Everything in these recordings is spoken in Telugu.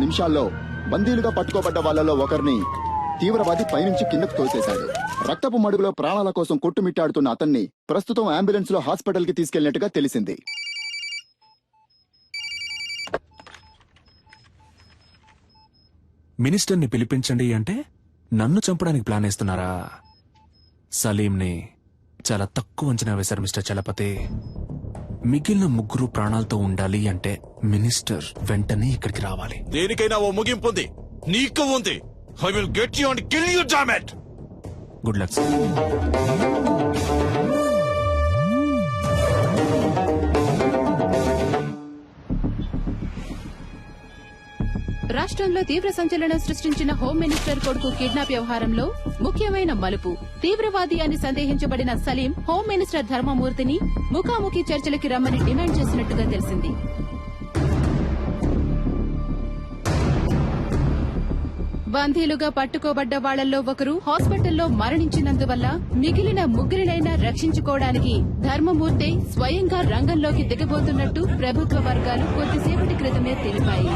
నిమిషాల్లో బందీలుగా పట్టుకోబడ్డ వాళ్లలో ఒకరిని తీవ్రవాది పైనుంచి కిందకు తోసేశాడు. రక్తపు మడుగులో ప్రాణాల కోసం కొట్టుమిట్టాడుతున్న అతన్ని ప్రస్తుతం అంబులెన్స్ లో హాస్పిటల్ కి తీసుకెళ్లినట్టుగా తెలిసింది. మినిస్టర్ని పిలిపించండి అంటే నన్ను చంపడానికి ప్లాన్ వేస్తున్నారా? సలీంని చాలా తక్కువ అంచనా వేశారు మిస్టర్ చలపతి. మిగిలిన ముగ్గురు ప్రాణాలతో ఉండాలి అంటే మినిస్టర్ వెంటనే ఇక్కడికి రావాలి. దేనికైనా ఓ ముగింపు ఉంది, నీకు ఉంది. I will get you and kill you, damn it. Good luck sir. రాష్ట్రంలో తీవ్ర సంచలనం సృష్టించిన హోం మినిస్టర్ కొడుకు కిడ్నాప్ వ్యవహారంలో ముఖ్యమైన మలుపు. తీవ్రవాది అని సందేహించబడిన సలీం హోం మినిస్టర్ ధర్మమూర్తిని ముఖాముఖి చర్చలకి రమ్మని డిమాండ్ చేసినట్టుగా తెలిసింది. బందీలుగా పట్టుకోబడ్డ వాళ్లలో ఒకరు హాస్పిటల్లో మరణించినందువల్ల మిగిలిన ముగ్గురినైనా రక్షించుకోవడానికి ధర్మమూర్తి స్వయంగా రంగంలోకి దిగబోతున్నట్టు ప్రభుత్వ వర్గాలు కొద్దిసేపటి క్రితమే తెలిపాయి.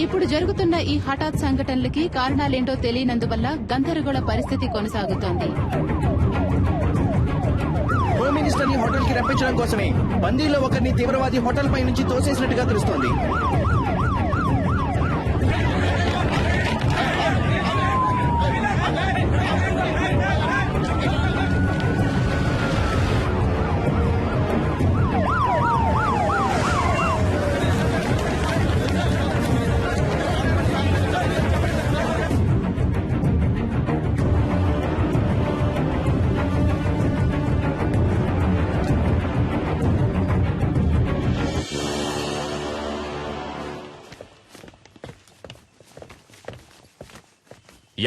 ఇప్పుడు జరుగుతున్న ఈ హఠాత్ సంఘటనలకి కారణాలేంటో తెలియనందువల్ల గందరగోళ పరిస్థితి కొనసాగుతోంది. హోమ్ మినిస్టర్ ని హోటల్ కి రప్పించడం కోసమే బందీల్లో ఒకరిని తీవ్రవాది హోటల్ పై నుంచి తోసేసినట్టుగా తెలుస్తోంది.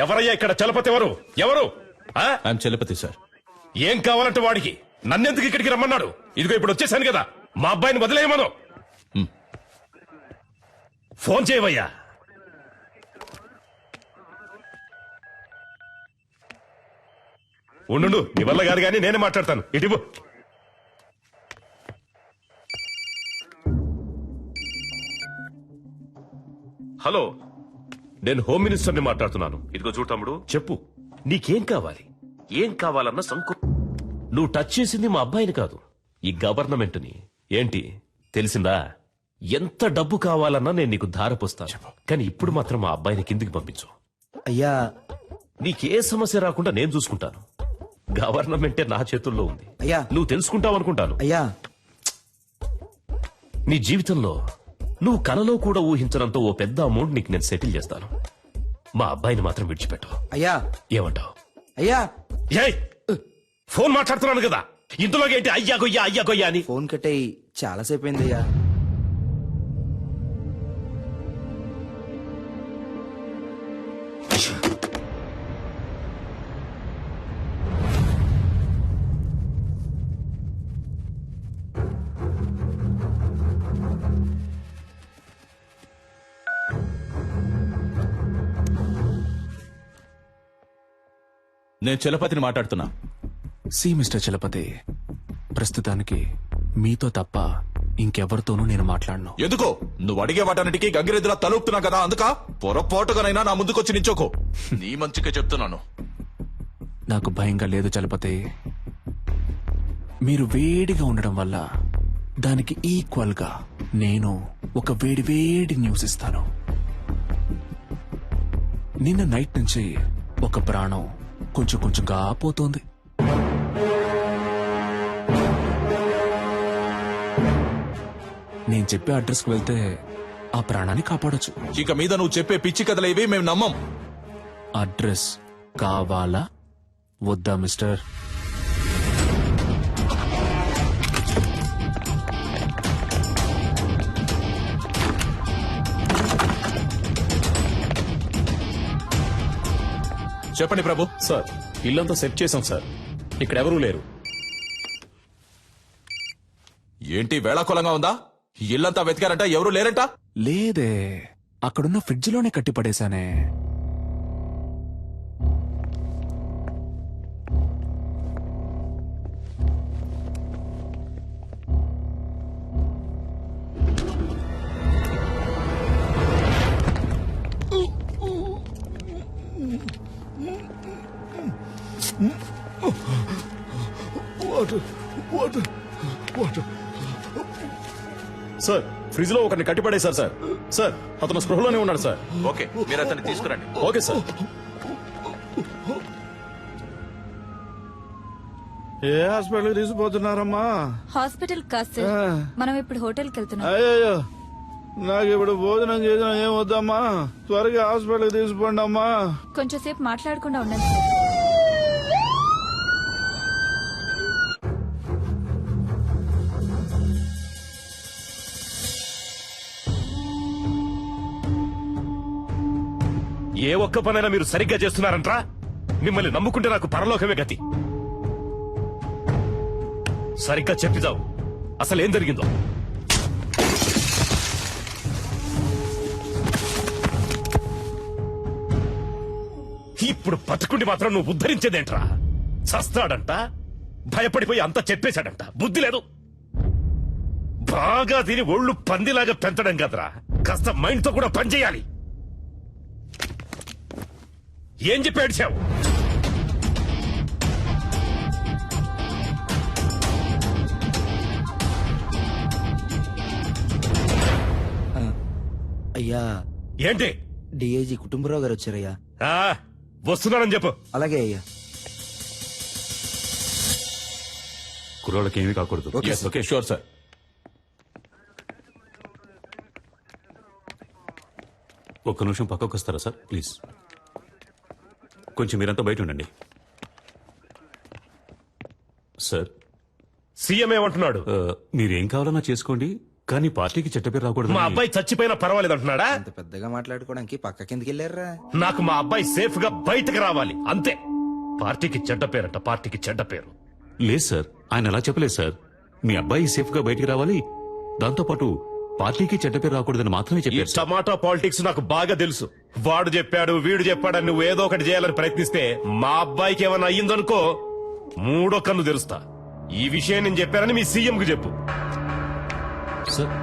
ఎవరయ్యా ఇక్కడ చలపతి? ఎవరు ఎవరు? I'm Chalapathi sir. ఏం కావాలంటే వాడికి? నన్నెందుకు ఇక్కడికి రమ్మన్నాడు? ఇదిగో ఇప్పుడు వచ్చేసాను కదా, మా అబ్బాయిని వదిలేయమను. ఫోన్ చేయవయ్యా. ఉండు, నీ వల్ల గారు గాని నేనే మాట్లాడతాను. ఇటు హలో, నేను హోమ్ మినిస్టర్ని మాట్లాడుతున్నాను. ఇదిగో చూడు తమ్ముడు, చెప్పు నీకేం కావాలి? ఏం కావాలన్న సంకు. నువ్వు టచ్ చేసింది మా అబ్బాయిని కాదు, ఈ గవర్నమెంట్ని. ఏంటి తెలిసిందా? ఎంత డబ్బు కావాలన్నా నేను నీకు ధారపోస్తాను, కానీ ఇప్పుడు మాత్రం మా అబ్బాయిని కిందికి పంపించు. అయ్యా, నీకే సమస్య రాకుండా నేను చూసుకుంటాను. గవర్నమెంటే నా చేతుల్లో ఉంది. అయ్యా, నువ్వు తెలుసుకుంటావు అనుకుంటాను. అయ్యా, నీ జీవితంలో నువ్వు కలలో కూడా ఊహించడంతో ఓ పెద్ద అమౌంట్ నీకు నేను సెటిల్ చేస్తాను. మా అబ్బాయిని మాత్రం విడిచిపెట్టు. అయ్యా, ఏమంటావు? అయ్యా, ఫోన్ మాట్లాడుతున్నాను కదా, ఇందులోకి ఏంటి అయ్యా గొయ్యా అయ్యా గొయ్యా అని? ఫోన్ కట్టయి చాలాసేపు అయిందయ్యా. నేను చలపతిని మాట్లాడుతున్నా. సి మిస్టర్ చలపతి, ప్రస్తుతానికి మీతో తప్ప ఇంకెవరితోనూ నేను మాట్లాడను. ఎందుకో? నువ్వు అడిగే వాటన్నిటికీ గంగిరెద్దులా తలుపుతున్నా కదా, అందుక పొరపాటుగానైనా నా ముందుకొచ్చి నించోకో. నీ మంచిగా చెప్తున్నాను. నాకు భయంగా లేదు చలపతి. మీరు వేడిగా ఉండడం వల్ల దానికి ఈక్వల్ గా నేను ఒక వేడి న్యూస్ ఇస్తాను. నిన్న నైట్ నుంచి ఒక ప్రాణం కొంచెంగా పోతోంది. నేను చెప్పే అడ్రస్ కు వెళ్తే ఆ ప్రాణాన్ని కాపాడొచ్చు. ఇక మీద నువ్వు చెప్పే పిచ్చి కథలేవి మేము నమ్మం. అడ్రస్ కావాలా వద్దా మిస్టర్? చెప్పండి ప్రభు. సార్, ఇల్లంతా సెట్ చేశాం సార్, ఇక్కడెవరూ లేరు. ఏంటి వేళాకోళంగా ఉందా? ఇల్లంతా వెతికారంట, ఎవరూ లేరంట? లేదే, అక్కడున్న ఫ్రిడ్జ్ లోనే కట్టిపడేశానే. సార్ ఫ్రిడ్జ్ లో ఒకరిని కట్టిపడేశారు సార్. సార్ అతను స్పృహలోనే ఉన్నాడు సార్. ఓకే, మీరు అతన్ని తీసుకురండి. Okay sir. ఏ హాస్పిటల్ తీసుకుపోతున్నారమ్మా? హాస్పిటల్ కాదు సార్, మనం ఇప్పుడు హోటల్కి వెళ్తున్నాం. అయ్యో, నాకు ఇప్పుడు భోజనం చేసిన ఏం వద్దమ్మా, త్వరగా హాస్పిటల్ తీసుకుపోండి అమ్మా. కొంచెం సేపు మాట్లాడకుండా ఉండండి సార్. ఏ ఒక్క పనైనా మీరు సరిగ్గా చేస్తున్నారంట్రా? మిమ్మల్ని నమ్ముకుంటే నాకు పరలోకమే గతి. సరిగ్గా చెప్పిదావు, అసలు ఏం జరిగిందో. ఇప్పుడు బతుకుండి మాత్రం నువ్వు ఉద్ధరించేదేంట్రా? చస్తాడంట, భయపడిపోయి అంతా చెప్పేశాడంట. బుద్ధి లేదు. బాగా తిని ఒళ్ళు పందిలాగా పెంచడం కదరా, కాస్త మైండ్ తో కూడా పనిచేయాలి. ఏం చెప్పి ఏడ్చావు? అయ్యా, ఏంటి? డిఐజీ కుటుంబరావు గారు వచ్చారయ్యా. ఆ, వస్తున్నానని చెప్పు. అలాగే అయ్యా. కుర్రోళ్ళకి ఏమీ కాకూడదు. Okay sure sir. ఒక్క నిమిషం పక్కకు వస్తారా సార్ ప్లీజ్? కొంచెం మీరంతా బయట ఉండండి. సార్, సీఎం ఏమంటున్నాడు? మీరేం కావాలన్నా చేసుకోండి, కానీ పార్టీకి చెడ్డ పేరు రాకూడదు. మా అబ్బాయి చచ్చిపోయినా పర్వాలేదు అంటున్నాడా? అంత పెద్దగా మాట్లాడుకోవడానికి పక్క కిందకి వెళ్ళారా? నాకు మా అబ్బాయి సేఫ్ గా బయటకు రావాలి అంతే. పార్టీకి చెడ్డ పేరంట, పార్టీకి చెడ్డ పేరు. లేదు సార్, ఆయన అలా చెప్పలేదు సార్. మీ అబ్బాయి సేఫ్ గా బయటికి రావాలి, దాంతోపాటు పార్టీకి చెడ్డ పేరు రాకూడదని మాత్రమే ఈ చెప్పారు సార్. టమాటా పాలిటిక్స్ నాకు బాగా తెలుసు. వాడు చెప్పాడు, వీడు చెప్పాడని నువ్వు ఏదో ఒకటి చేయాలని ప్రయత్నిస్తే మా అబ్బాయికి ఏమైనా అయ్యిందనుకో, మూడో కన్ను తెరుస్తా. ఈ విషయం నేను చెప్పానని మీ సీఎం కు చెప్పు. సార్,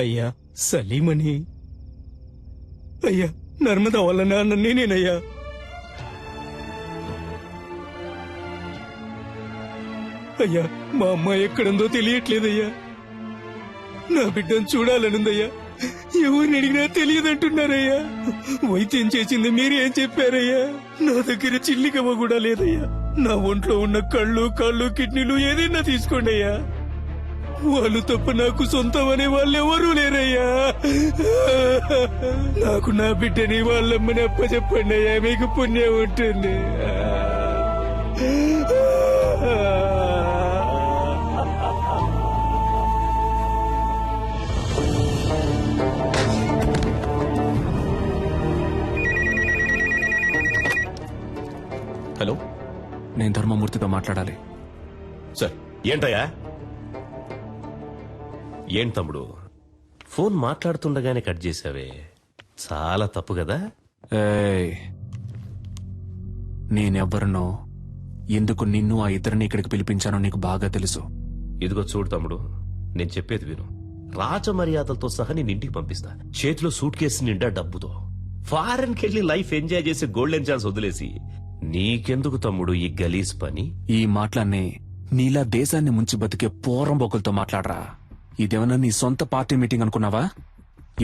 అయ్యా సలీమని, అయ్యా నర్మదా వాళ్ళ నాన్న నేనేనయ్యా. అయ్యా, మా అమ్మాయి ఎక్కడుందో తెలియట్లేదయ్యా. నా బిడ్డను చూడాలనుందయ్యా. ఎవరిని అడిగినా తెలియదంటున్నారయ్యా. వైద్యం చేసింది మీరేం చెప్పారయ్యా? నా దగ్గర చిల్లికమ్మ కూడా లేదయ్యా. నా ఒంట్లో ఉన్న కళ్ళు, కిడ్నీలు ఏదైనా తీసుకోండి అయ్యా. వాళ్ళు తప్ప నాకు సొంతం అనే వాళ్ళు ఎవరూ లేరయ్యా. నాకు నా బిడ్డని వాళ్ళమ్మని అప్పచెప్పండి అయ్యా, మీకు పుణ్యం ఉంటుంది. హలో, నేను ధర్మమూర్తితో మాట్లాడాలి. సార్. ఏంటయ్యా? ఏం తమ్ముడు, ఫోన్ మాట్లాడుతుండగానే కట్ చేసావే, చాలా తప్పు కదా? ఏయ్, నేనెవ్వరినో, ఎందుకు నిన్ను ఆ ఇద్దరిని ఇక్కడికి పిలిపించానో నీకు బాగా తెలుసు. ఇదిగో చూడు తమ్ముడు, నేను చెప్పేది విను. రాజమర్యాదలతో సహా నేను ఇంటికి పంపిస్తా, చేతిలో సూట్ కేసు నిండా డబ్బుతో. ఫారెన్ కెళ్లి లైఫ్ ఎంజాయ్ చేసి గోల్డెన్ ఛాన్స్ వదిలేసి నీకెందుకు తమ్ముడు ఈ గలీజ్ పని? ఈ మాటలన్నీ నీలా దేశాన్ని ముంచి బతికే పోరంబోకులతో మాట్లాడరా. ఇదేమన్నా నీ సొంత పార్టీ మీటింగ్ అనుకున్నావా?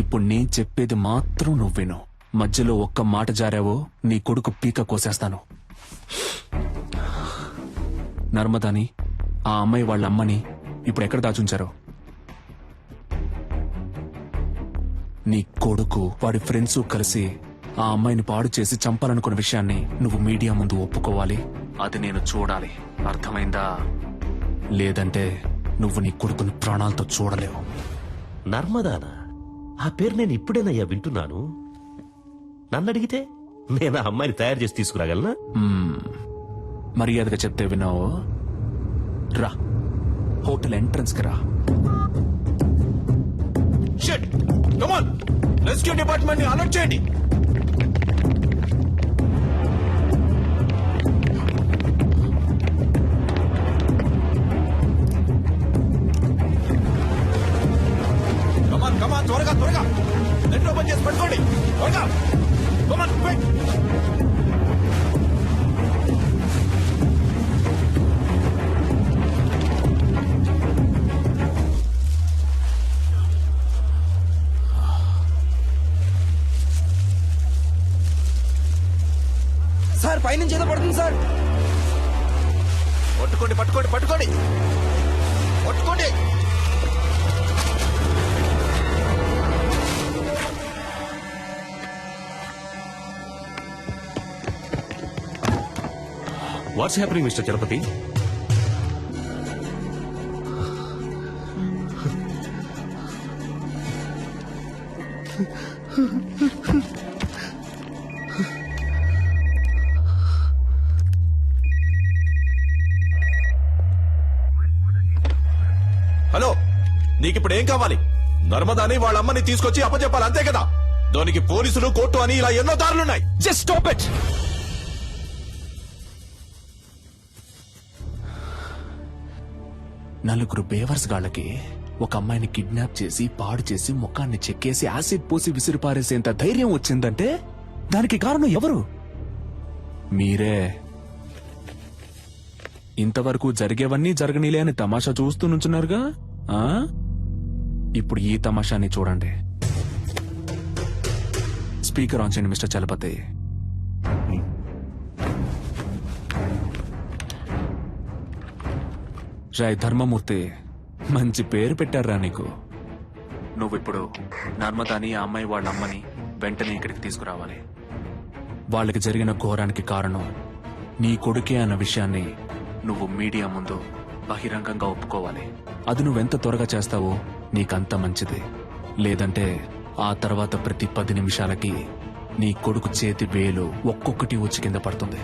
ఇప్పుడు నేను చెప్పేది మాత్రం నువ్వు విను. మధ్యలో ఒక్క మాట జారావో నీ కొడుకు పీక కోసేస్తాను. నర్మదాని ఆ అమ్మాయి వాళ్ళ అమ్మని ఇప్పుడు ఎక్కడ దాచుంచారో? నీ కొడుకు వాడి ఫ్రెండ్స్ కలిసి ఆ అమ్మాయిని పాడు చేసి చంపాలనుకున్న విషయాన్ని నువ్వు మీడియా ముందు ఒప్పుకోవాలి. అది నేను చూడాలి. అర్థమైందా? లేదంటే నువ్వు నీ కొడుకుని ప్రాణాలతో చూడలేవు. నర్మదానా? ఆ పేరు నేను ఇప్పుడేనయ్యా వింటున్నాను. నన్ను అడిగితే నేను ఆ అమ్మాయిని తయారు చేసి తీసుకురాగలనా? మర్యాదగా చెప్తే విన్నావు. రా, హోటల్ ఎంట్రన్స్ కి రా. Shit come on, rescue department ని అలర్ట్ చేయండి. కమాన్ త్వరగా త్వరగా నెట్ ఓపెన్ చేసి పట్టుకోండి త్వరగా. Come on quick. సార్ పైనుంచి ఏదో పడుతుంది సార్. పట్టుకోండి పట్టుకోండి పట్టుకోండి పట్టుకోండి. What's happening mister Chalapathi? Hello, నీకిప్పుడు ఏం కావాలి? నర్మదాని వాళ్ళ అమ్మని తీసుకొచ్చి అప్పచెప్పాలి, అంతే కదా? దానికి పోలీసులు కోర్టు అని ఇలా ఎన్నో దారులున్నాయి. Just stop it. నలుగురు బేవర్స్ గాళ్ళకి ఒక అమ్మాయిని కిడ్నాప్ చేసి పాడు చేసి ముఖాన్ని చెక్కేసి యాసిడ్ పోసి విసిరిపారేసేంత ధైర్యం వచ్చిందంటే దానికి కారణం ఎవరు? మీరే. ఇంతవరకు జరిగేవన్నీ జరగనీలే అని తమాషా చూస్తూ నుంచున్నారుగా. ఆ? ఇప్పుడు ఈ తమాషాని చూడండి. స్పీకర్ ఆన్ చేయండి మిస్టర్ చలపతి. రాయ్ ధర్మమూర్తి, మంచి పేరు పెట్టారా నీకు. నువ్విప్పుడు నర్మదాని ఆ అమ్మాయి వాళ్ళ అమ్మని వెంటనే ఇక్కడికి తీసుకురావాలి. వాళ్ళకి జరిగిన ఘోరానికి కారణం నీ కొడుకే అన్న విషయాన్ని నువ్వు మీడియా ముందు బహిరంగంగా ఒప్పుకోవాలి. అది నువ్వెంత త్వరగా చేస్తావో నీకంత మంచిది. లేదంటే ఆ తర్వాత ప్రతి 10 నిమిషాలకి నీ కొడుకు చేతి వేలు ఒక్కొక్కటి వచ్చి కింద పడుతుంది.